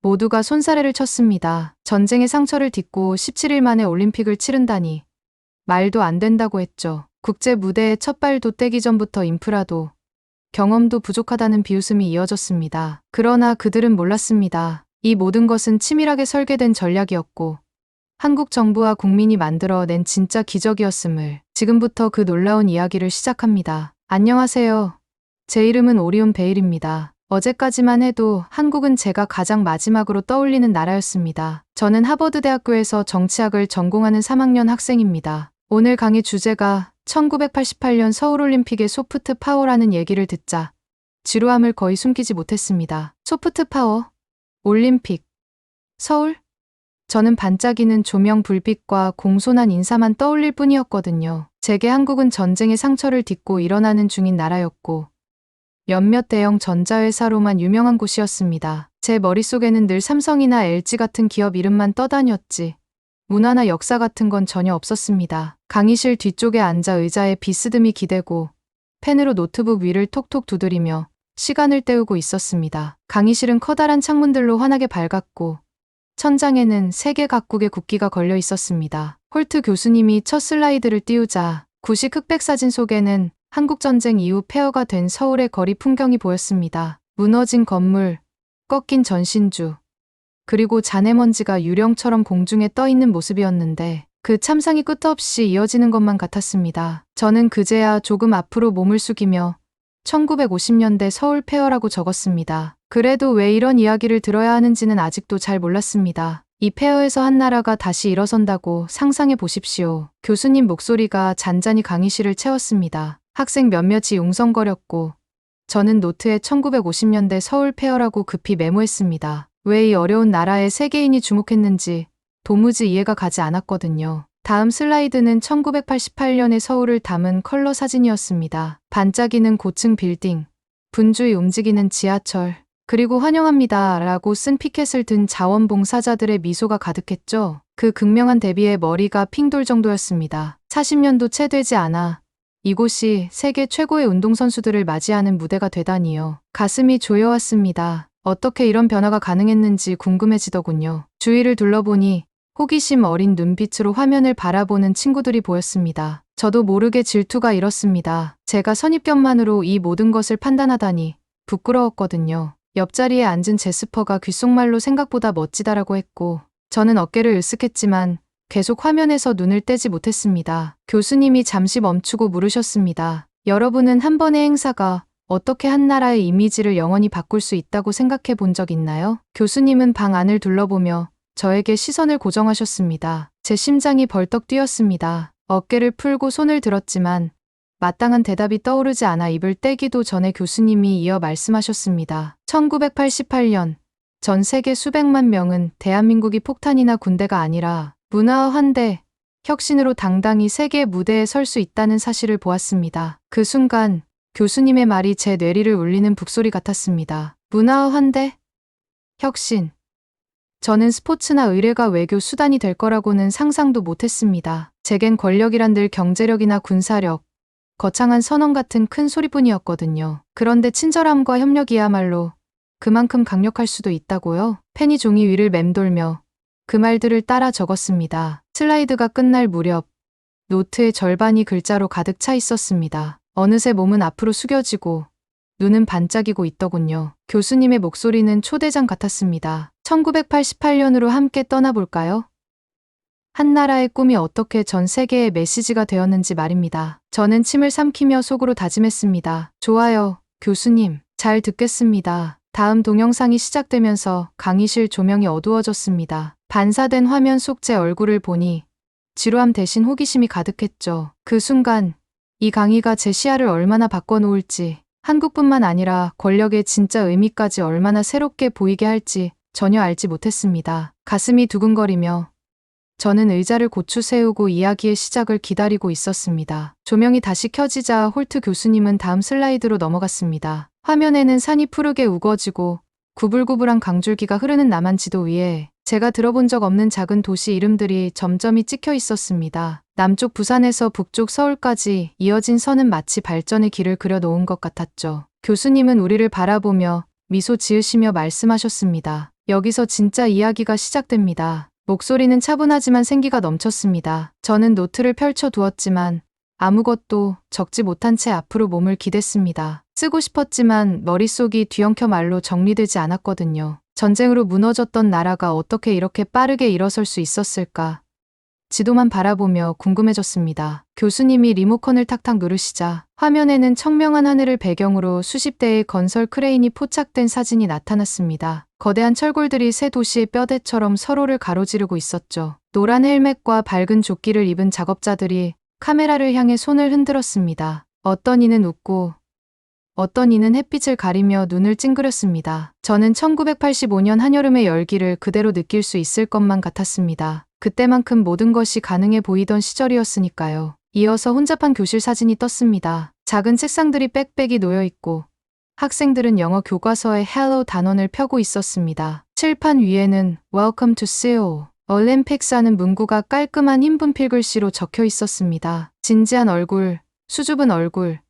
모두가 손사래를 쳤습니다. 전쟁의 상처를 딛고 17일 만에 올림픽을 치른다니 말도 안 된다고 했죠. 국제 무대에 첫 발도 떼기 전부터 인프라도 경험도 부족하다는 비웃음이 이어졌습니다. 그러나 그들은 몰랐습니다. 이 모든 것은 치밀하게 설계된 전략이었고 한국 정부와 국민이 만들어낸 진짜 기적이었음을. 지금부터 그 놀라운 이야기를 시작합니다. 안녕하세요. 제 이름은 오리온 베일입니다. 어제까지만 해도 한국은 제가 가장 마지막으로 떠올리는 나라였습니다. 저는 하버드 대학교에서 정치학을 전공하는 3학년 학생입니다. 오늘 강의 주제가 1988년 서울올림픽의 소프트 파워라는 얘기를 듣자 지루함을 거의 숨기지 못했습니다. 소프트 파워? 올림픽? 서울? 저는 반짝이는 조명 불빛과 공손한 인사만 떠올릴 뿐이었거든요. 제게 한국은 전쟁의 상처를 딛고 일어나는 중인 나라였고 몇몇 대형 전자회사로만 유명한 곳이었습니다. 제 머릿속에는 늘 삼성이나 LG 같은 기업 이름만 떠다녔지 문화나 역사 같은 건 전혀 없었습니다. 강의실 뒤쪽에 앉아 의자에 비스듬히 기대고 펜으로 노트북 위를 톡톡 두드리며 시간을 때우고 있었습니다. 강의실은 커다란 창문들로 환하게 밝았고 천장에는 세계 각국의 국기가 걸려 있었습니다. 홀트 교수님이 첫 슬라이드를 띄우자 구식 흑백 사진 속에는 한국전쟁 이후 폐허가 된 서울의 거리 풍경이 보였습니다. 무너진 건물, 꺾인 전신주, 그리고 잔해먼지가 유령처럼 공중에 떠 있는 모습이었는데 그 참상이 끝없이 이어지는 것만 같았습니다. 저는 그제야 조금 앞으로 몸을 숙이며 1950년대 서울 폐허라고 적었습니다. 그래도 왜 이런 이야기를 들어야 하는지는 아직도 잘 몰랐습니다. 이 폐허에서 한 나라가 다시 일어선다고 상상해 보십시오. 교수님 목소리가 잔잔히 강의실을 채웠습니다. 학생 몇몇이 웅성거렸고 저는 노트에 1950년대 서울 폐허라고 급히 메모했습니다. 왜 이 어려운 나라에 세계인이 주목했는지 도무지 이해가 가지 않았거든요. 다음 슬라이드는 1988년의 서울을 담은 컬러 사진이었습니다. 반짝이는 고층 빌딩, 분주히 움직이는 지하철, 그리고 환영합니다 라고 쓴 피켓을 든 자원봉사자들의 미소가 가득했죠. 그 극명한 대비에 머리가 핑 돌 정도였습니다. 40년도 채 되지 않아 이곳이 세계 최고의 운동선수들을 맞이하는 무대가 되다니요. 가슴이 조여왔습니다. 어떻게 이런 변화가 가능했는지 궁금해지더군요. 주위를 둘러보니 호기심 어린 눈빛으로 화면을 바라보는 친구들이 보였습니다. 저도 모르게 질투가 일었습니다. 제가 선입견만으로 이 모든 것을 판단하다니 부끄러웠거든요. 옆자리에 앉은 제스퍼가 귓속말로 생각보다 멋지다라고 했고 저는 어깨를 으쓱했지만 계속 화면에서 눈을 떼지 못했습니다. 교수님이 잠시 멈추고 물으셨습니다. 여러분은 한 번의 행사가 어떻게 한 나라의 이미지를 영원히 바꿀 수 있다고 생각해 본 적 있나요? 교수님은 방 안을 둘러보며 저에게 시선을 고정하셨습니다. 제 심장이 벌떡 뛰었습니다. 어깨를 풀고 손을 들었지만 마땅한 대답이 떠오르지 않아 입을 떼기도 전에 교수님이 이어 말씀하셨습니다. 1988년 전 세계 수백만 명은 대한민국이 폭탄이나 군대가 아니라 문화와 환대, 혁신으로 당당히 세계 무대에 설 수 있다는 사실을 보았습니다. 그 순간 교수님의 말이 제 뇌리를 울리는 북소리 같았습니다. 문화와 환대? 혁신. 저는 스포츠나 의례가 외교 수단이 될 거라고는 상상도 못했습니다. 제겐 권력이란 늘 경제력이나 군사력, 거창한 선언 같은 큰 소리뿐이었거든요. 그런데 친절함과 협력이야말로 그만큼 강력할 수도 있다고요? 펜이 종이 위를 맴돌며 그 말들을 따라 적었습니다. 슬라이드가 끝날 무렵 노트의 절반이 글자로 가득 차 있었습니다. 어느새 몸은 앞으로 숙여지고 눈은 반짝이고 있더군요. 교수님의 목소리는 초대장 같았습니다. 1988년으로 함께 떠나볼까요? 한 나라의 꿈이 어떻게 전 세계의 메시지가 되었는지 말입니다. 저는 침을 삼키며 속으로 다짐했습니다. 좋아요, 교수님. 잘 듣겠습니다. 다음 동영상이 시작되면서 강의실 조명이 어두워졌습니다. 반사된 화면 속 제 얼굴을 보니 지루함 대신 호기심이 가득했죠. 그 순간 이 강의가 제 시야를 얼마나 바꿔놓을지, 한국뿐만 아니라 권력의 진짜 의미까지 얼마나 새롭게 보이게 할지 전혀 알지 못했습니다. 가슴이 두근거리며 저는 의자를 고추 세우고 이야기의 시작을 기다리고 있었습니다. 조명이 다시 켜지자 홀트 교수님은 다음 슬라이드로 넘어갔습니다. 화면에는 산이 푸르게 우거지고 구불구불한 강줄기가 흐르는 남한 지도 위에 제가 들어본 적 없는 작은 도시 이름들이 점점이 찍혀 있었습니다. 남쪽 부산에서 북쪽 서울까지 이어진 선은 마치 발전의 길을 그려놓은 것 같았죠. 교수님은 우리를 바라보며 미소 지으시며 말씀하셨습니다. 여기서 진짜 이야기가 시작됩니다. 목소리는 차분하지만 생기가 넘쳤습니다. 저는 노트를 펼쳐 두었지만 아무것도 적지 못한 채 앞으로 몸을 기댔습니다. 쓰고 싶었지만 머릿속이 뒤엉켜 말로 정리되지 않았거든요. 전쟁으로 무너졌던 나라가 어떻게 이렇게 빠르게 일어설 수 있었을까? 지도만 바라보며 궁금해졌습니다. 교수님이 리모컨을 탁탁 누르시자 화면에는 청명한 하늘을 배경으로 수십 대의 건설 크레인이 포착된 사진이 나타났습니다. 거대한 철골들이 새 도시의 뼈대처럼 서로를 가로지르고 있었죠. 노란 헬멧과 밝은 조끼를 입은 작업자들이 카메라를 향해 손을 흔들었습니다. 어떤 이는 웃고 어떤 이는 햇빛을 가리며 눈을 찡그렸습니다. 저는 1985년 한여름의 열기를 그대로 느낄 수 있을 것만 같았습니다. 그때만큼 모든 것이 가능해 보이던 시절이었으니까요. 이어서 혼잡한 교실 사진이 떴습니다. 작은 책상들이 빽빽이 놓여 있고 학생들은 영어 교과서에 Hello 단원을 펴고 있었습니다. 칠판 위에는 Welcome to Seoul, Olympics라는 문구가 깔끔한 흰 필글씨로 적혀 있었습니다. 진지한 얼굴, 수줍은 얼굴,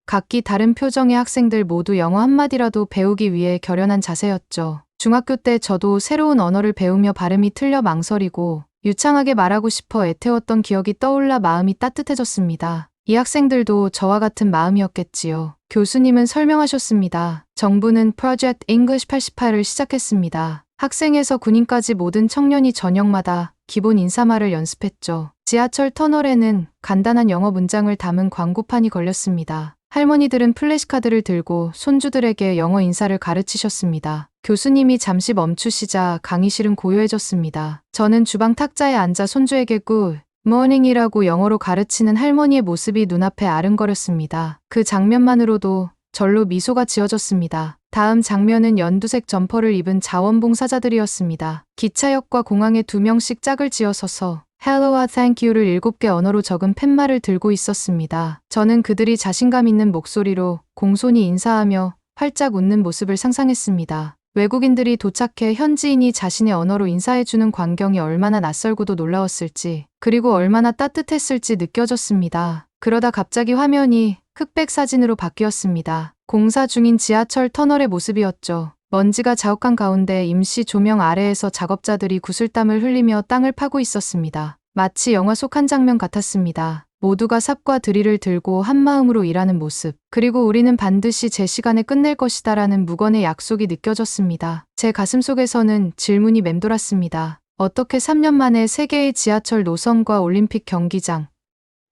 각기 다른 표정의 학생들 모두 영어 한마디라도 배우기 위해 결연한 자세였죠. 중학교 때 저도 새로운 언어를 배우며 발음이 틀려 망설이고 유창하게 말하고 싶어 애태웠던 기억이 떠올라 마음이 따뜻해졌습니다. 이 학생들도 저와 같은 마음이었겠지요. 교수님은 설명하셨습니다. 정부는 Project English 88을 시작했습니다. 학생에서 군인까지 모든 청년이 저녁마다 기본 인사말을 연습했죠. 지하철 터널에는 간단한 영어 문장을 담은 광고판이 걸렸습니다. 할머니들은 플래시카드를 들고 손주들에게 영어 인사를 가르치셨습니다. 교수님이 잠시 멈추시자 강의실은 고요해졌습니다. 저는 주방 탁자에 앉아 손주에게 Good morning이라고 영어로 가르치는 할머니의 모습이 눈앞에 아른거렸습니다. 그 장면만으로도 절로 미소가 지어졌습니다. 다음 장면은 연두색 점퍼를 입은 자원봉사자들이었습니다. 기차역과 공항에 2명씩 짝을 지어 서서 Hello와 Thank you를 7개 언어로 적은 팻말을 들고 있었습니다. 저는 그들이 자신감 있는 목소리로 공손히 인사하며 활짝 웃는 모습을 상상했습니다. 외국인들이 도착해 현지인이 자신의 언어로 인사해주는 광경이 얼마나 낯설고도 놀라웠을지, 그리고 얼마나 따뜻했을지 느껴졌습니다. 그러다 갑자기 화면이 흑백 사진으로 바뀌었습니다. 공사 중인 지하철 터널의 모습이었죠. 먼지가 자욱한 가운데 임시 조명 아래에서 작업자들이 구슬땀을 흘리며 땅을 파고 있었습니다. 마치 영화 속 한 장면 같았습니다. 모두가 삽과 드릴을 들고 한마음으로 일하는 모습, 그리고 우리는 반드시 제 시간에 끝낼 것이다라는 무건의 약속이 느껴졌습니다. 제 가슴속에서는 질문이 맴돌았습니다. 어떻게 3년 만에 3개의 지하철 노선과 올림픽 경기장,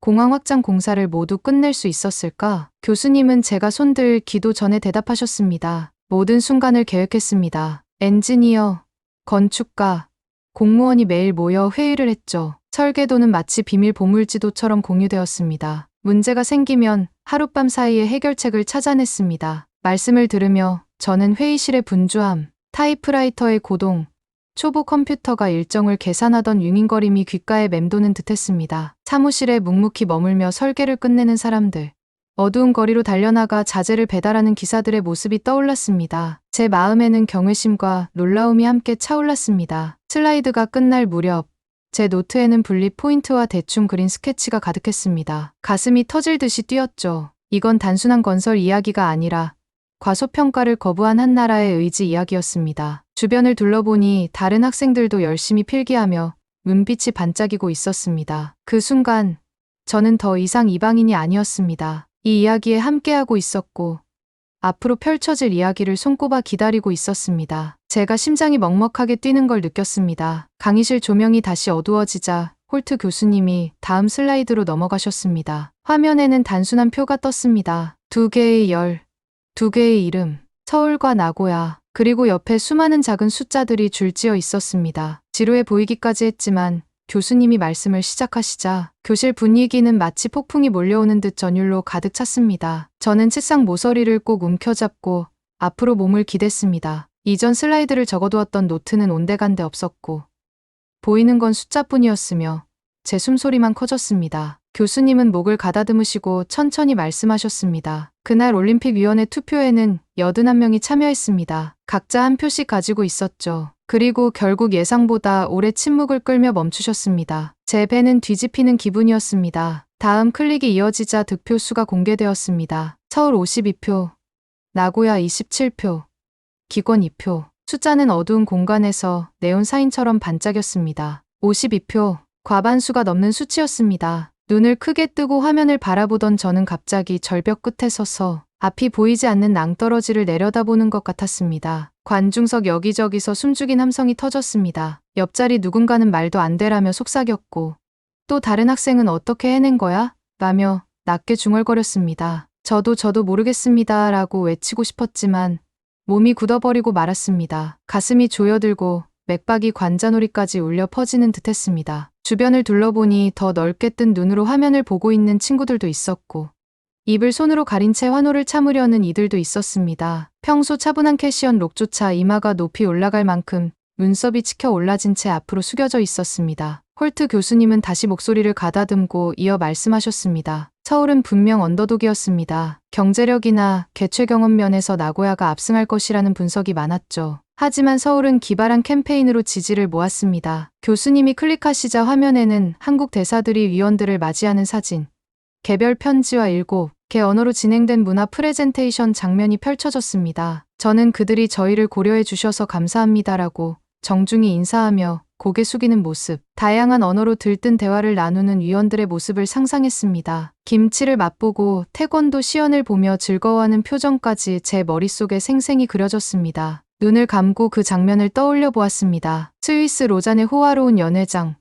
공항 확장 공사를 모두 끝낼 수 있었을까? 교수님은 제가 손들 기도 전에 대답하셨습니다. 모든 순간을 계획했습니다. 엔지니어, 건축가, 공무원이 매일 모여 회의를 했죠. 설계도는 마치 비밀 보물지도처럼 공유되었습니다. 문제가 생기면 하룻밤 사이에 해결책을 찾아냈습니다. 말씀을 들으며 저는 회의실의 분주함, 타이프라이터의 고동, 초보 컴퓨터가 일정을 계산하던 윙윙거림이 귓가에 맴도는 듯했습니다. 사무실에 묵묵히 머물며 설계를 끝내는 사람들, 어두운 거리로 달려나가 자재를 배달하는 기사들의 모습이 떠올랐습니다. 제 마음에는 경외심과 놀라움이 함께 차올랐습니다. 슬라이드가 끝날 무렵 제 노트에는 분리 포인트와 대충 그린 스케치가 가득했습니다. 가슴이 터질 듯이 뛰었죠. 이건 단순한 건설 이야기가 아니라 과소평가를 거부한 한 나라의 의지 이야기였습니다. 주변을 둘러보니 다른 학생들도 열심히 필기하며 눈빛이 반짝이고 있었습니다. 그 순간 저는 더 이상 이방인이 아니었습니다. 이 이야기에 함께하고 있었고 앞으로 펼쳐질 이야기를 손꼽아 기다리고 있었습니다. 제가 심장이 먹먹하게 뛰는 걸 느꼈습니다. 강의실 조명이 다시 어두워지자 홀트 교수님이 다음 슬라이드로 넘어가셨습니다. 화면에는 단순한 표가 떴습니다. 2개의 열, 2개의 이름, 서울과 나고야, 그리고 옆에 수많은 작은 숫자들이 줄지어 있었습니다. 지루해 보이기까지 했지만 교수님이 말씀을 시작하시자 교실 분위기는 마치 폭풍이 몰려오는 듯 전율로 가득 찼습니다. 저는 책상 모서리를 꼭 움켜잡고 앞으로 몸을 기댔습니다. 이전 슬라이드를 적어두었던 노트는 온데간데 없었고 보이는 건 숫자뿐이었으며 제 숨소리만 커졌습니다. 교수님은 목을 가다듬으시고 천천히 말씀하셨습니다. 그날 올림픽위원회 투표에는 81명이 참여했습니다. 각자 한 표씩 가지고 있었죠. 그리고 결국 예상보다 오래 침묵을 끌며 멈추셨습니다. 제 배는 뒤집히는 기분이었습니다. 다음 클릭이 이어지자 득표 수가 공개되었습니다. 서울 52표, 나고야 27표, 기권 2표. 숫자는 어두운 공간에서 네온 사인처럼 반짝였습니다. 52표, 과반수가 넘는 수치였습니다. 눈을 크게 뜨고 화면을 바라보던 저는 갑자기 절벽 끝에 서서 앞이 보이지 않는 낭떠러지를 내려다보는 것 같았습니다. 관중석 여기저기서 숨죽인 함성이 터졌습니다. 옆자리 누군가는 말도 안 되라며 속삭였고 또 다른 학생은 어떻게 해낸 거야? 라며 낮게 중얼거렸습니다. 저도 모르겠습니다 라고 외치고 싶었지만 몸이 굳어버리고 말았습니다. 가슴이 조여들고 맥박이 관자놀이까지 울려 퍼지는 듯했습니다. 주변을 둘러보니 더 넓게 뜬 눈으로 화면을 보고 있는 친구들도 있었고 입을 손으로 가린 채 환호를 참으려는 이들도 있었습니다. 평소 차분한 캐시언 록조차 이마가 높이 올라갈 만큼 눈썹이 치켜 올라진 채 앞으로 숙여져 있었습니다. 홀트 교수님은 다시 목소리를 가다듬고 이어 말씀하셨습니다. 서울은 분명 언더독이었습니다. 경제력이나 개최 경험 면에서 나고야가 압승할 것이라는 분석이 많았죠. 하지만 서울은 기발한 캠페인으로 지지를 모았습니다. 교수님이 클릭하시자 화면에는 한국 대사들이 위원들을 맞이하는 사진, 개별 편지와 7개 언어로 진행된 문화 프레젠테이션 장면이 펼쳐졌습니다. 저는 그들이 저희를 고려해 주셔서 감사합니다라고 정중히 인사하며 고개 숙이는 모습, 다양한 언어로 들뜬 대화를 나누는 위원들의 모습을 상상했습니다. 김치를 맛보고 태권도 시연을 보며 즐거워하는 표정까지 제 머릿속에 생생히 그려졌습니다. 눈을 감고 그 장면을 떠올려 보았습니다. 스위스 로잔의 호화로운 연회장,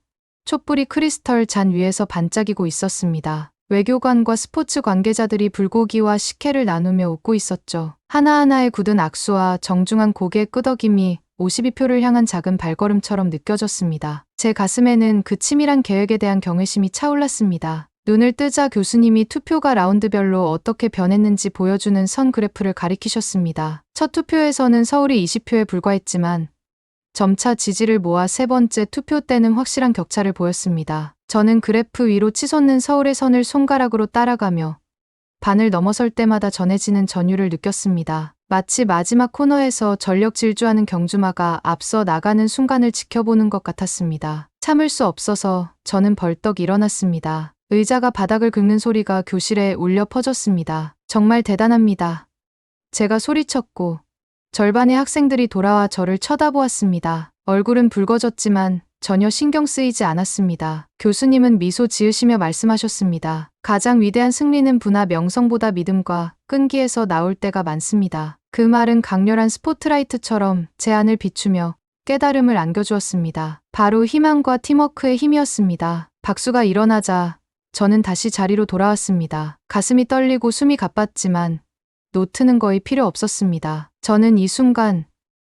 촛불이 크리스털 잔 위에서 반짝이고 있었습니다. 외교관과 스포츠 관계자들이 불고기와 식혜를 나누며 웃고 있었죠. 하나하나의 굳은 악수와 정중한 고개 끄덕임이 52표를 향한 작은 발걸음처럼 느껴졌습니다. 제 가슴에는 그 치밀한 계획에 대한 경외심이 차올랐습니다. 눈을 뜨자 교수님이 투표가 라운드별로 어떻게 변했는지 보여주는 선 그래프를 가리키셨습니다. 첫 투표에서는 서울이 20표에 불과했지만 점차 지지를 모아 세 번째 투표 때는 확실한 격차를 보였습니다. 저는 그래프 위로 치솟는 서울의 선을 손가락으로 따라가며 반을 넘어설 때마다 전해지는 전율을 느꼈습니다. 마치 마지막 코너에서 전력 질주하는 경주마가 앞서 나가는 순간을 지켜보는 것 같았습니다. 참을 수 없어서 저는 벌떡 일어났습니다. 의자가 바닥을 긁는 소리가 교실에 울려 퍼졌습니다. 정말 대단합니다. 제가 소리쳤고 절반의 학생들이 돌아와 저를 쳐다보았습니다. 얼굴은 붉어졌지만 전혀 신경 쓰이지 않았습니다. 교수님은 미소 지으시며 말씀하셨습니다. 가장 위대한 승리는 부나 명성보다 믿음과 끈기에서 나올 때가 많습니다. 그 말은 강렬한 스포트라이트처럼 제 안을 비추며 깨달음을 안겨주었습니다. 바로 희망과 팀워크의 힘이었습니다. 박수가 일어나자 저는 다시 자리로 돌아왔습니다. 가슴이 떨리고 숨이 가빴지만 노트는 거의 필요 없었습니다. 저는 이 순간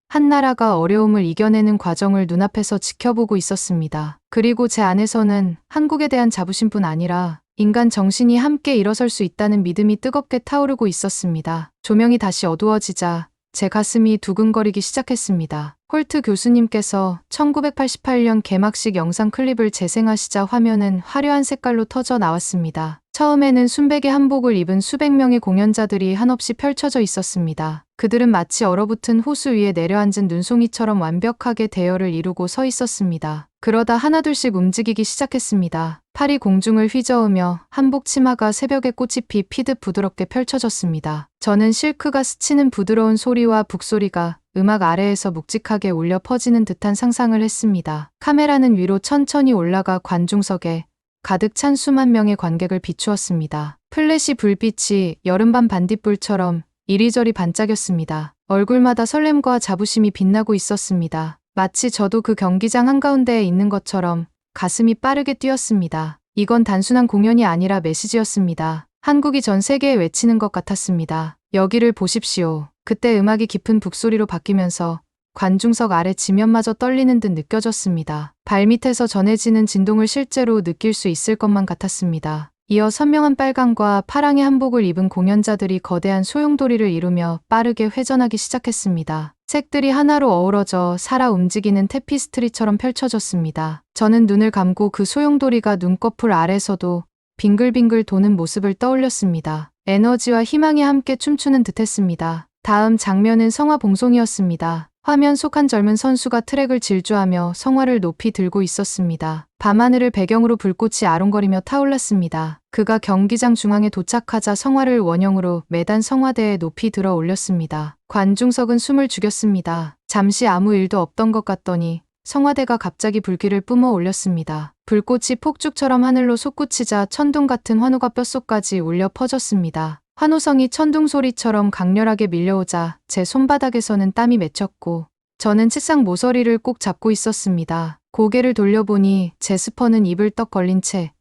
한 나라가 어려움을 이겨내는 과정을 눈앞에서 지켜보고 있었습니다. 그리고 제 안에서는 한국에 대한 자부심뿐 아니라 인간 정신이 함께 일어설 수 있다는 믿음이 뜨겁게 타오르고 있었습니다. 조명이 다시 어두워지자 제 가슴이 두근거리기 시작했습니다. 홀트 교수님께서 1988년 개막식 영상 클립을 재생하시자 화면은 화려한 색깔로 터져 나왔습니다. 처음에는 순백의 한복을 입은 수백 명의 공연자들이 한없이 펼쳐져 있었습니다. 그들은 마치 얼어붙은 호수 위에 내려앉은 눈송이처럼 완벽하게 대열을 이루고 서 있었습니다. 그러다 하나둘씩 움직이기 시작했습니다. 팔이 공중을 휘저으며 한복 치마가 새벽의 꽃잎이 피듯 부드럽게 펼쳐졌습니다. 저는 실크가 스치는 부드러운 소리와 북소리가 음악 아래에서 묵직하게 울려 퍼지는 듯한 상상을 했습니다. 카메라는 위로 천천히 올라가 관중석에 가득 찬 수만 명의 관객을 비추었습니다. 플래시 불빛이 여름밤 반딧불처럼 이리저리 반짝였습니다. 얼굴마다 설렘과 자부심이 빛나고 있었습니다. 마치 저도 그 경기장 한가운데에 있는 것처럼 가슴이 빠르게 뛰었습니다. 이건 단순한 공연이 아니라 메시지였습니다. 한국이 전 세계에 외치는 것 같았습니다. 여기를 보십시오. 그때 음악이 깊은 북소리로 바뀌면서 관중석 아래 지면마저 떨리는 듯 느껴졌습니다. 발밑에서 전해지는 진동을 실제로 느낄 수 있을 것만 같았습니다. 이어 선명한 빨강과 파랑의 한복을 입은 공연자들이 거대한 소용돌이를 이루며 빠르게 회전하기 시작했습니다. 색들이 하나로 어우러져 살아 움직이는 테피스트리처럼 펼쳐졌습니다. 저는 눈을 감고 그 소용돌이가 눈꺼풀 아래서도 빙글빙글 도는 모습을 떠올렸습니다. 에너지와 희망이 함께 춤추는 듯했습니다. 다음 장면은 성화 봉송이었습니다. 화면 속 한 젊은 선수가 트랙을 질주하며 성화를 높이 들고 있었습니다. 밤하늘을 배경으로 불꽃이 아롱거리며 타올랐습니다. 그가 경기장 중앙에 도착하자 성화를 원형으로 매단 성화대에 높이 들어 올렸습니다. 관중석은 숨을 죽였습니다. 잠시 아무 일도 없던 것 같더니 성화대가 갑자기 불길을 뿜어 올렸습니다. 불꽃이 폭죽처럼 하늘로 솟구치자 천둥 같은 환호가 뼛속까지 울려 퍼졌습니다. 환호성이 천둥 소리처럼 강렬하게 밀려오자 제 손바닥에서는 땀이 맺혔고 저는 책상 모서리를 꼭 잡고 있었습니다. 고개를 돌려보니 제스퍼는 입을 떡 벌린 채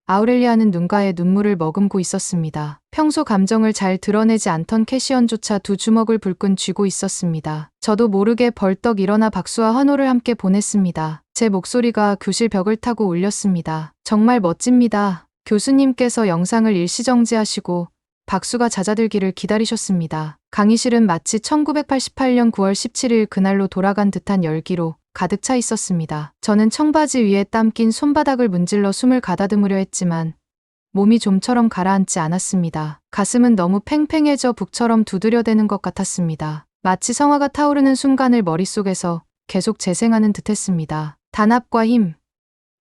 아우렐리아는 눈가에 눈물을 머금고 있었습니다. 평소 감정을 잘 드러내지 않던 캐시언조차 두 주먹을 불끈 쥐고 있었습니다. 저도 모르게 벌떡 일어나 박수와 환호를 함께 보냈습니다. 제 목소리가 교실 벽을 타고 울렸습니다. 정말 멋집니다. 교수님께서 영상을 일시정지하시고 박수가 잦아들기를 기다리셨습니다. 강의실은 마치 1988년 9월 17일 그날로 돌아간 듯한 열기로 가득 차 있었습니다. 저는 청바지 위에 땀 낀 손바닥을 문질러 숨을 가다듬으려 했지만 몸이 좀처럼 가라앉지 않았습니다. 가슴은 너무 팽팽해져 북처럼 두드려대는 것 같았습니다. 마치 성화가 타오르는 순간을 머릿속에서 계속 재생하는 듯했습니다. 단합과 힘,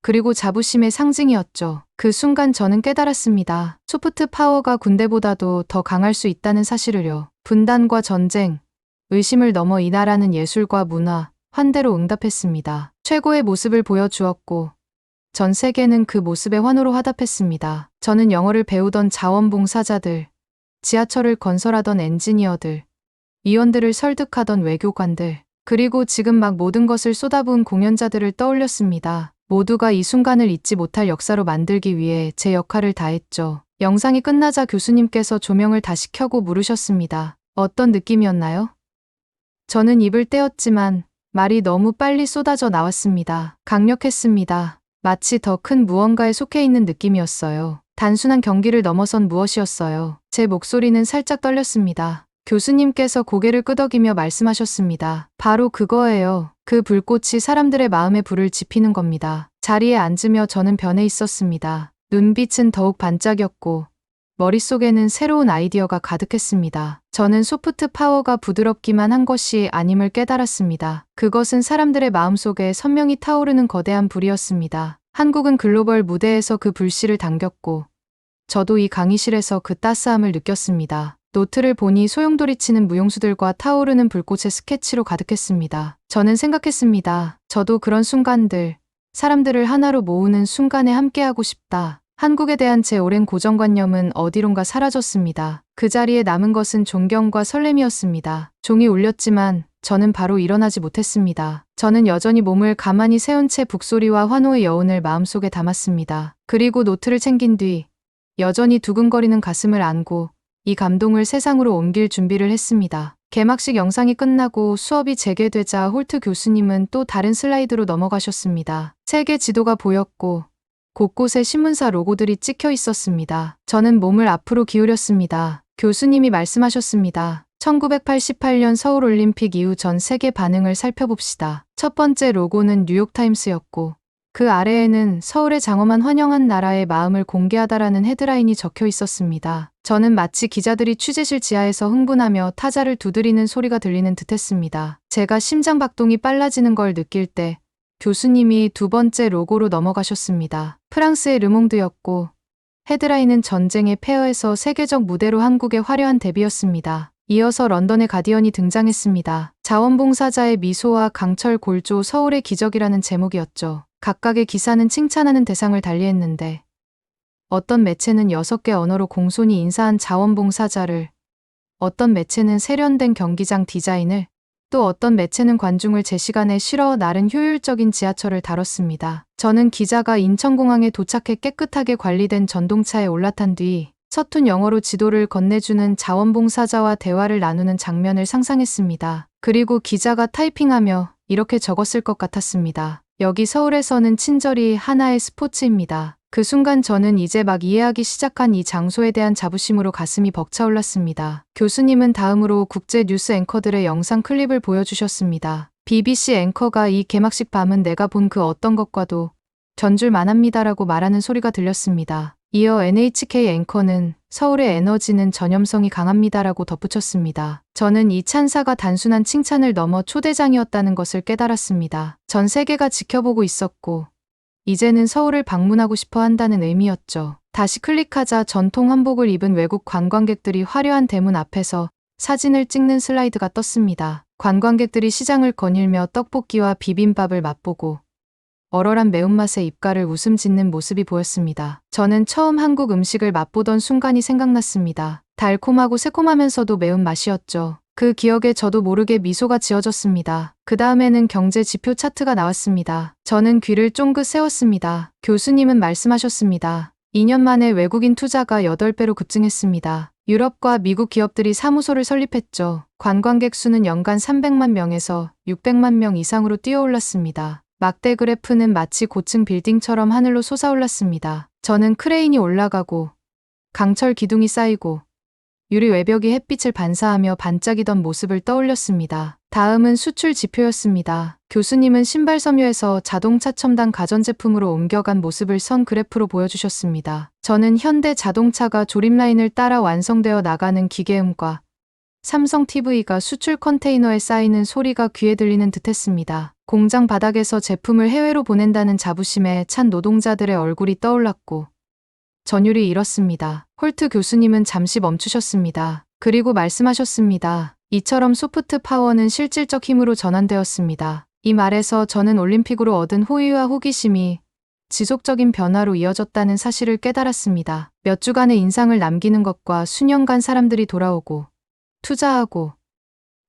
그리고 자부심의 상징이었죠. 그 순간 저는 깨달았습니다. 소프트 파워가 군대보다도 더 강할 수 있다는 사실을요. 분단과 전쟁, 의심을 넘어 이 나라는 예술과 문화, 환대로 응답했습니다. 최고의 모습을 보여주었고 전 세계는 그 모습에 환호로 화답했습니다. 저는 영어를 배우던 자원봉사자들, 지하철을 건설하던 엔지니어들, 위원들을 설득하던 외교관들, 그리고 지금 막 모든 것을 쏟아부은 공연자들을 떠올렸습니다. 모두가 이 순간을 잊지 못할 역사로 만들기 위해 제 역할을 다했죠. 영상이 끝나자 교수님께서 조명을 다시 켜고 물으셨습니다. 어떤 느낌이었나요? 저는 입을 떼었지만 말이 너무 빨리 쏟아져 나왔습니다. 강력했습니다. 마치 더 큰 무언가에 속해 있는 느낌이었어요. 단순한 경기를 넘어선 무엇이었어요. 제 목소리는 살짝 떨렸습니다. 교수님께서 고개를 끄덕이며 말씀하셨습니다. 바로 그거예요. 그 불꽃이 사람들의 마음에 불을 지피는 겁니다. 자리에 앉으며 저는 변해 있었습니다. 눈빛은 더욱 반짝였고 머릿속에는 새로운 아이디어가 가득했습니다. 저는 소프트 파워가 부드럽기만 한 것이 아님을 깨달았습니다. 그것은 사람들의 마음속에 선명히 타오르는 거대한 불이었습니다. 한국은 글로벌 무대에서 그 불씨를 당겼고 저도 이 강의실에서 그 따스함을 느꼈습니다. 노트를 보니 소용돌이치는 무용수들과 타오르는 불꽃의 스케치로 가득했습니다. 저는 생각했습니다. 저도 그런 순간들, 사람들을 하나로 모으는 순간에 함께하고 싶다. 한국에 대한 제 오랜 고정관념은 어디론가 사라졌습니다. 그 자리에 남은 것은 존경과 설렘이었습니다. 종이 울렸지만 저는 바로 일어나지 못했습니다. 저는 여전히 몸을 가만히 세운 채 북소리와 환호의 여운을 마음속에 담았습니다. 그리고 노트를 챙긴 뒤 여전히 두근거리는 가슴을 안고 이 감동을 세상으로 옮길 준비를 했습니다. 개막식 영상이 끝나고 수업이 재개되자 홀트 교수님은 또 다른 슬라이드로 넘어가셨습니다. 세계 지도가 보였고 곳곳에 신문사 로고들이 찍혀 있었습니다. 저는 몸을 앞으로 기울였습니다. 교수님이 말씀하셨습니다. 1988년 서울올림픽 이후 전 세계 반응을 살펴봅시다. 첫 번째 로고는 뉴욕타임스였고 그 아래에는 서울의 장엄한 환영한 나라의 마음을 공개하다라는 헤드라인이 적혀 있었습니다. 저는 마치 기자들이 취재실 지하에서 흥분하며 타자를 두드리는 소리가 들리는 듯했습니다. 제가 심장 박동이 빨라지는 걸 느낄 때 교수님이 두 번째 로고로 넘어가셨습니다. 프랑스의 르몽드였고 헤드라인은 전쟁의 폐허에서 세계적 무대로 한국의 화려한 데뷔였습니다. 이어서 런던의 가디언이 등장했습니다. 자원봉사자의 미소와 강철 골조 서울의 기적이라는 제목이었죠. 각각의 기사는 칭찬하는 대상을 달리했는데 어떤 매체는 6개 언어로 공손히 인사한 자원봉사자를, 어떤 매체는 세련된 경기장 디자인을, 또 어떤 매체는 관중을 제 시간에 실어 나른 효율적인 지하철을 다뤘습니다. 저는 기자가 인천공항에 도착해 깨끗하게 관리된 전동차에 올라탄 뒤 서툰 영어로 지도를 건네주는 자원봉사자와 대화를 나누는 장면을 상상했습니다. 그리고 기자가 타이핑하며 이렇게 적었을 것 같았습니다. 여기 서울에서는 친절이 하나의 스포츠입니다. 그 순간 저는 이제 막 이해하기 시작한 이 장소에 대한 자부심으로 가슴이 벅차올랐습니다. 교수님은 다음으로 국제 뉴스 앵커들의 영상 클립을 보여주셨습니다. BBC 앵커가 이 개막식 밤은 내가 본 그 어떤 것과도 견줄 만합니다라고 말하는 소리가 들렸습니다. 이어 NHK 앵커는 서울의 에너지는 전염성이 강합니다라고 덧붙였습니다. 저는 이 찬사가 단순한 칭찬을 넘어 초대장이었다는 것을 깨달았습니다. 전 세계가 지켜보고 있었고 이제는 서울을 방문하고 싶어 한다는 의미였죠. 다시 클릭하자 전통 한복을 입은 외국 관광객들이 화려한 대문 앞에서 사진을 찍는 슬라이드가 떴습니다. 관광객들이 시장을 거닐며 떡볶이와 비빔밥을 맛보고 얼얼한 매운맛에 입가를 웃음 짓는 모습이 보였습니다. 저는 처음 한국 음식을 맛보던 순간이 생각났습니다. 달콤하고 새콤하면서도 매운 맛이었죠. 그 기억에 저도 모르게 미소가 지어졌습니다. 그 다음에는 경제 지표 차트가 나왔습니다. 저는 귀를 쫑긋 세웠습니다. 교수님은 말씀하셨습니다. 2년 만에 외국인 투자가 8배로 급증했습니다. 유럽과 미국 기업들이 사무소를 설립했죠. 관광객 수는 연간 300만 명에서 600만 명 이상으로 뛰어올랐습니다. 막대 그래프는 마치 고층 빌딩처럼 하늘로 솟아올랐습니다. 저는 크레인이 올라가고 강철 기둥이 쌓이고 유리 외벽이 햇빛을 반사하며 반짝이던 모습을 떠올렸습니다. 다음은 수출 지표였습니다. 교수님은 신발 섬유에서 자동차 첨단 가전제품으로 옮겨간 모습을 선 그래프로 보여주셨습니다. 저는 현대 자동차가 조립 라인을 따라 완성되어 나가는 기계음과 삼성 TV가 수출 컨테이너에 쌓이는 소리가 귀에 들리는 듯했습니다. 공장 바닥에서 제품을 해외로 보낸다는 자부심에 찬 노동자들의 얼굴이 떠올랐고 전율이 일었습니다. 홀트 교수님은 잠시 멈추셨습니다. 그리고 말씀하셨습니다. 이처럼 소프트 파워는 실질적 힘으로 전환되었습니다. 이 말에서 저는 올림픽으로 얻은 호의와 호기심이 지속적인 변화로 이어졌다는 사실을 깨달았습니다. 몇 주간의 인상을 남기는 것과 수년간 사람들이 돌아오고 투자하고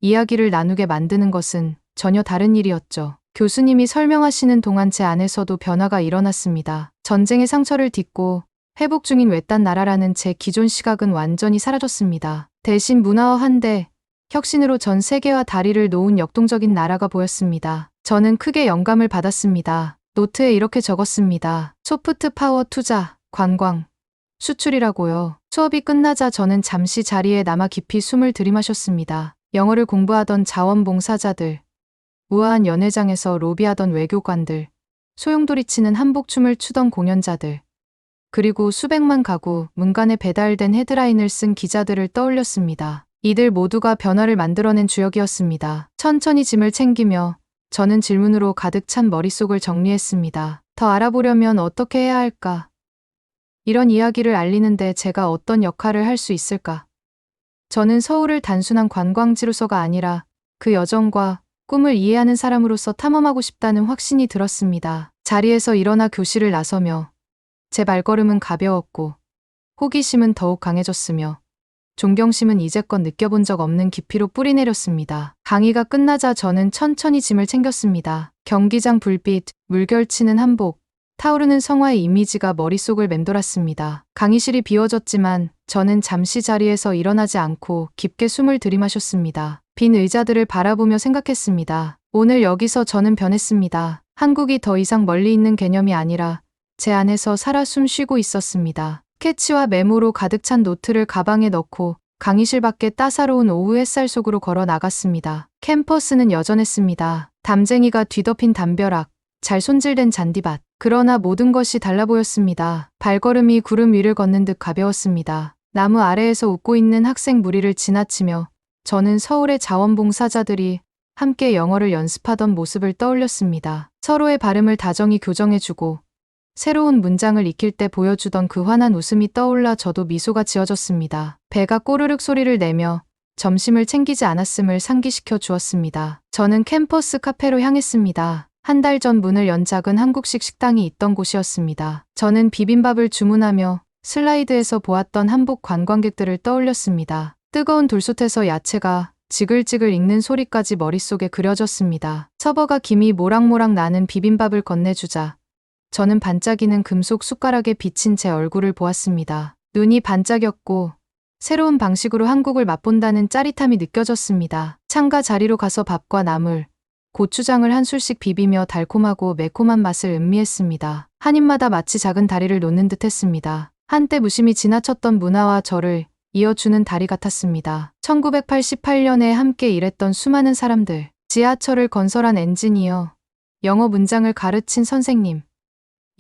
이야기를 나누게 만드는 것은 전혀 다른 일이었죠. 교수님이 설명하시는 동안 제 안에서도 변화가 일어났습니다. 전쟁의 상처를 딛고 회복 중인 외딴 나라라는 제 기존 시각은 완전히 사라졌습니다. 대신 문화와 환대, 혁신으로 전 세계와 다리를 놓은 역동적인 나라가 보였습니다. 저는 크게 영감을 받았습니다. 노트에 이렇게 적었습니다. 소프트 파워 투자, 관광, 수출이라고요. 수업이 끝나자 저는 잠시 자리에 남아 깊이 숨을 들이마셨습니다. 영어를 공부하던 자원봉사자들, 우아한 연회장에서 로비하던 외교관들, 소용돌이치는 한복춤을 추던 공연자들, 그리고 수백만 가구, 문간에 배달된 헤드라인을 쓴 기자들을 떠올렸습니다. 이들 모두가 변화를 만들어낸 주역이었습니다. 천천히 짐을 챙기며 저는 질문으로 가득 찬 머릿속을 정리했습니다. 더 알아보려면 어떻게 해야 할까? 이런 이야기를 알리는데 제가 어떤 역할을 할 수 있을까? 저는 서울을 단순한 관광지로서가 아니라 그 여정과 꿈을 이해하는 사람으로서 탐험하고 싶다는 확신이 들었습니다. 자리에서 일어나 교실을 나서며 제 발걸음은 가벼웠고 호기심은 더욱 강해졌으며 존경심은 이제껏 느껴본 적 없는 깊이로 뿌리내렸습니다. 강의가 끝나자 저는 천천히 짐을 챙겼습니다. 경기장 불빛, 물결치는 한복, 타오르는 성화의 이미지가 머릿속을 맴돌았습니다. 강의실이 비워졌지만 저는 잠시 자리에서 일어나지 않고 깊게 숨을 들이마셨습니다. 빈 의자들을 바라보며 생각했습니다. 오늘 여기서 저는 변했습니다. 한국이 더 이상 멀리 있는 개념이 아니라 제 안에서 살아 숨쉬고 있었습니다. 스케치와 메모로 가득 찬 노트를 가방에 넣고 강의실 밖에 따사로운 오후 햇살 속으로 걸어 나갔습니다. 캠퍼스는 여전했습니다. 담쟁이가 뒤덮인 담벼락, 잘 손질된 잔디밭. 그러나 모든 것이 달라 보였습니다. 발걸음이 구름 위를 걷는 듯 가벼웠습니다. 나무 아래에서 웃고 있는 학생 무리를 지나치며 저는 서울의 자원봉사자들이 함께 영어를 연습하던 모습을 떠올렸습니다. 서로의 발음을 다정히 교정해주고 새로운 문장을 익힐 때 보여주던 그 환한 웃음이 떠올라 저도 미소가 지어졌습니다. 배가 꼬르륵 소리를 내며 점심을 챙기지 않았음을 상기시켜 주었습니다. 저는 캠퍼스 카페로 향했습니다. 한 달 전 문을 연 작은 한국식 식당이 있던 곳이었습니다. 저는 비빔밥을 주문하며 슬라이드에서 보았던 한복 관광객들을 떠올렸습니다. 뜨거운 돌솥에서 야채가 지글지글 익는 소리까지 머릿속에 그려졌습니다. 서버가 김이 모락모락 나는 비빔밥을 건네주자 저는 반짝이는 금속 숟가락에 비친 제 얼굴을 보았습니다. 눈이 반짝였고 새로운 방식으로 한국을 맛본다는 짜릿함이 느껴졌습니다. 창가 자리로 가서 밥과 나물, 고추장을 한 술씩 비비며 달콤하고 매콤한 맛을 음미했습니다. 한 입마다 마치 작은 다리를 놓는 듯 했습니다. 한때 무심히 지나쳤던 문화와 저를 이어주는 다리 같았습니다. 1988년에 함께 일했던 수많은 사람들, 지하철을 건설한 엔지니어, 영어 문장을 가르친 선생님,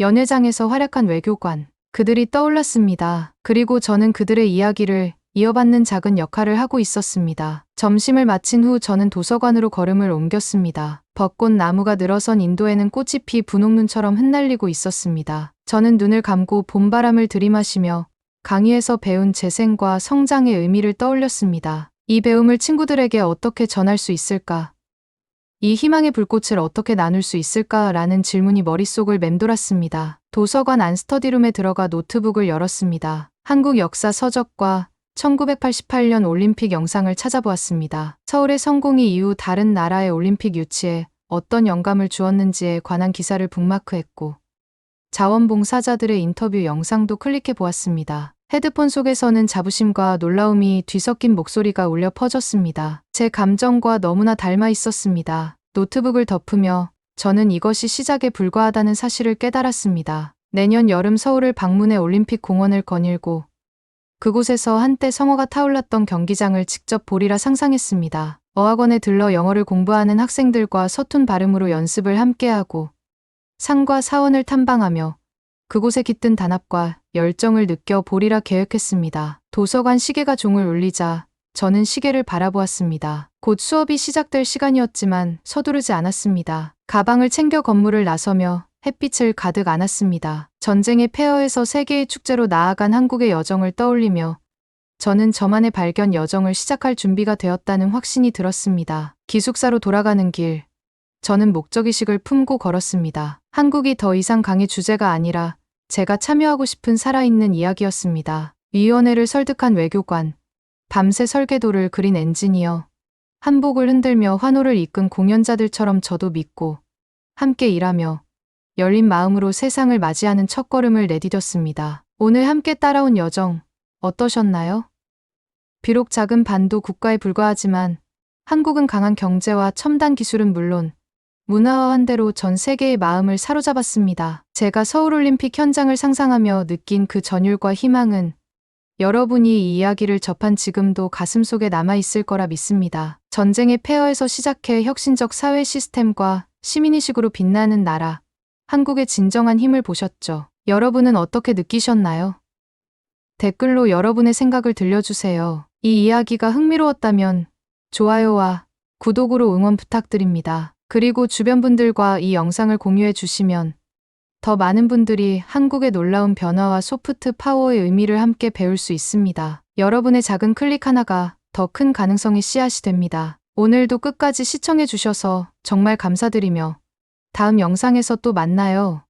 연회장에서 활약한 외교관, 그들이 떠올랐습니다. 그리고 저는 그들의 이야기를 이어받는 작은 역할을 하고 있었습니다. 점심을 마친 후 저는 도서관으로 걸음을 옮겼습니다. 벚꽃 나무가 늘어선 인도에는 꽃잎이 분홍눈처럼 흩날리고 있었습니다. 저는 눈을 감고 봄바람을 들이마시며 강의에서 배운 재생과 성장의 의미를 떠올렸습니다. 이 배움을 친구들에게 어떻게 전할 수 있을까? 이 희망의 불꽃을 어떻게 나눌 수 있을까라는 질문이 머릿속을 맴돌았습니다. 도서관 안 스터디룸에 들어가 노트북을 열었습니다. 한국 역사 서적과 1988년 올림픽 영상을 찾아보았습니다. 서울의 성공이 이후 다른 나라의 올림픽 유치에 어떤 영감을 주었는지에 관한 기사를 북마크했고 자원봉사자들의 인터뷰 영상도 클릭해 보았습니다. 헤드폰 속에서는 자부심과 놀라움이 뒤섞인 목소리가 울려 퍼졌습니다. 제 감정과 너무나 닮아 있었습니다. 노트북을 덮으며 저는 이것이 시작에 불과하다는 사실을 깨달았습니다. 내년 여름 서울을 방문해 올림픽 공원을 거닐고 그곳에서 한때 성어가 타올랐던 경기장을 직접 보리라 상상했습니다. 어학원에 들러 영어를 공부하는 학생들과 서툰 발음으로 연습을 함께하고 상과 사원을 탐방하며 그곳에 깃든 단합과 열정을 느껴 보리라 계획했습니다. 도서관 시계가 종을 울리자 저는 시계를 바라보았습니다. 곧 수업이 시작될 시간이었지만 서두르지 않았습니다. 가방을 챙겨 건물을 나서며 햇빛을 가득 안았습니다. 전쟁의 폐허에서 세계의 축제로 나아간 한국의 여정을 떠올리며 저는 저만의 발견 여정을 시작할 준비가 되었다는 확신이 들었습니다. 기숙사로 돌아가는 길, 저는 목적의식을 품고 걸었습니다. 한국이 더 이상 강의 주제가 아니라 제가 참여하고 싶은 살아있는 이야기였습니다. 위원회를 설득한 외교관, 밤새 설계도를 그린 엔지니어, 한복을 흔들며 환호를 이끈 공연자들처럼 저도 믿고 함께 일하며 열린 마음으로 세상을 맞이하는 첫걸음을 내디뎠습니다. 오늘 함께 따라온 여정 어떠셨나요? 비록 작은 반도 국가에 불과하지만 한국은 강한 경제와 첨단 기술은 물론 문화와 환대로 전 세계의 마음을 사로잡았습니다. 제가 서울올림픽 현장을 상상하며 느낀 그 전율과 희망은 여러분이 이 이야기를 접한 지금도 가슴속에 남아있을 거라 믿습니다. 전쟁의 폐허에서 시작해 혁신적 사회 시스템과 시민의식으로 빛나는 나라, 한국의 진정한 힘을 보셨죠? 여러분은 어떻게 느끼셨나요? 댓글로 여러분의 생각을 들려주세요. 이 이야기가 흥미로웠다면 좋아요와 구독으로 응원 부탁드립니다. 그리고 주변 분들과 이 영상을 공유해 주시면 더 많은 분들이 한국의 놀라운 변화와 소프트 파워의 의미를 함께 배울 수 있습니다. 여러분의 작은 클릭 하나가 더 큰 가능성의 씨앗이 됩니다. 오늘도 끝까지 시청해 주셔서 정말 감사드리며 다음 영상에서 또 만나요.